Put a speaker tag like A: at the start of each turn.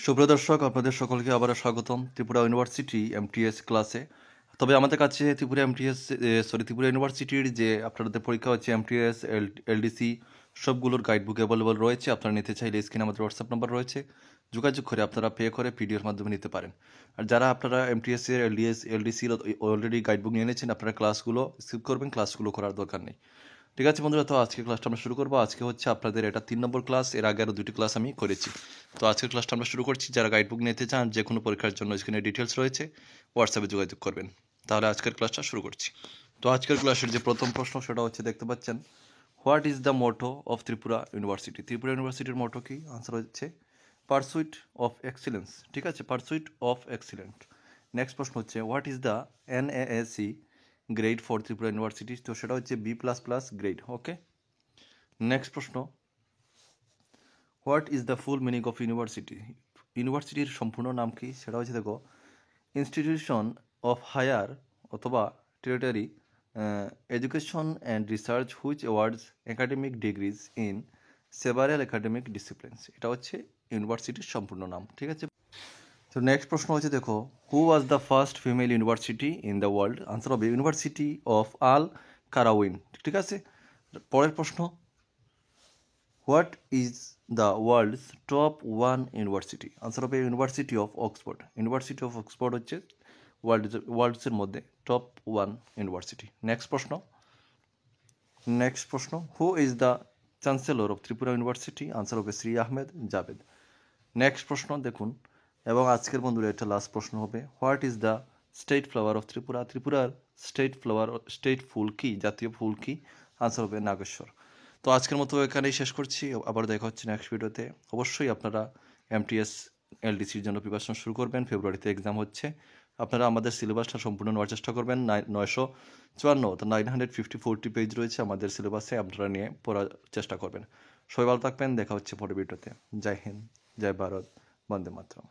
A: সুপ্রিয় দর্শক, আপনাদের সকলকে আবারও স্বাগতম ত্রিপুরা ইউনিভার্সিটি এমটিএস ক্লাসে। তবে আমাদের কাছে ত্রিপুরা ইউনিভার্সিটির যে আপনাদের পরীক্ষা হচ্ছে এমটিএস এলডিসি সবগুলোর গাইডবুক অ্যাভেলেবল রয়েছে। আপনারা নিতে চাইলে স্ক্রিনে আমাদের হোয়াটসঅ্যাপ নাম্বার রয়েছে, যোগাযোগ করে আপনারা পে করে পিডিএফ মাধ্যমে নিতে পারেন। আর যারা আপনারা এমটিএস এর এলডিসির অলরেডি গাইডবুক নিয়ে নিয়েছেন, আপনারা ক্লাসগুলো স্কিপ করবেন, ক্লাসগুলো করার দরকার নেই। ঠিক আছে বন্ধুরা, তো আজকে ক্লাসটা আমরা শুরু করবো। আজকে হচ্ছে আপনাদের এটা 3 নম্বর ক্লাস, এর আগে আরও 2টি ক্লাস আমি করেছি। তো আজকের ক্লাসটা আমরা শুরু করছি। যারা গাইডবুক নিতে চান, যে কোনো পরীক্ষার জন্য স্ক্রিনে ডিটেলস রয়েছে, হোয়াটসঅ্যাপে যোগাযোগ করবেন। তাহলে আজকের ক্লাসটা শুরু করছি। তো আজকের ক্লাসের যে প্রথম প্রশ্ন সেটা হচ্ছে, দেখতে পাচ্ছেন, what is the motto of Tripura university? Tripura ইউনিভার্সিটির মোটো কি? আনসার হচ্ছে পারসুইট অফ এক্সিলেন্স। ঠিক আছে, পারসুইট অফ এক্সিলেন্ট। নেক্সট প্রশ্ন হচ্ছে, what is the এনএএসি grade for Tripura university? তো সেটা হচ্ছে B++ গ্রেড। ওকে, নেক্সট প্রশ্ন, what is the full meaning of university? ইউনিভার্সিটির সম্পূর্ণ নাম কি? সেটা হচ্ছে, দেখো, ইনস্টিটিউশন অফ হায়ার অথবা territory education and research which awards academic degrees in several academic disciplines. এটা হচ্ছে ইউনিভার্সিটির সম্পূর্ণ নাম। ঠিক আছে, তো নেক্সট প্রশ্ন হচ্ছে, দেখো, who was the first female university in the world? Answer হবে ইউনিভার্সিটি অফ আল কারাউইন। ঠিক আছে, পরের প্রশ্ন, what is the world's top 1 university? Answer হবে university of Oxford. University of Oxford হচ্ছে ওয়ার্ল্ডসের মধ্যে টপ 1 ইউনিভার্সিটি। নেক্সট প্রশ্ন, who is the chancellor of Tripura university? Answer হবে শ্রী আহমেদ জাভেদ। নেক্সট প্রশ্ন দেখুন, এবং আজকের বন্ধুরা এটা লাস্ট প্রশ্ন হবে, what is the state flower of Tripura? ত্রিপুরার স্টেট ফুল কি, জাতীয় ফুল কি? আনসার হবে নাগেশ্বর। তো আজকের মতো এখানেই শেষ করছি, আবার দেখা হচ্ছে নেক্সট ভিডিওতে। অবশ্যই আপনারা এমটিএস এলডিসির জন্য প্রিপারেশন শুরু করবেন, ফেব্রুয়ারিতে এক্সাম হচ্ছে। আপনারা আমাদের সিলেবাসটা সম্পূর্ণ নেওয়ার চেষ্টা করবেন। 954 অর্থাৎ 950 পেজ রয়েছে আমাদের সিলেবাসে, আপনারা নিয়ে পড়ার চেষ্টা করবেন। সবাই ভালো থাকবেন, দেখা হচ্ছে পরের ভিডিওতে। জয় হিন্দ, জয় ভারত, বন্দে মাতরম।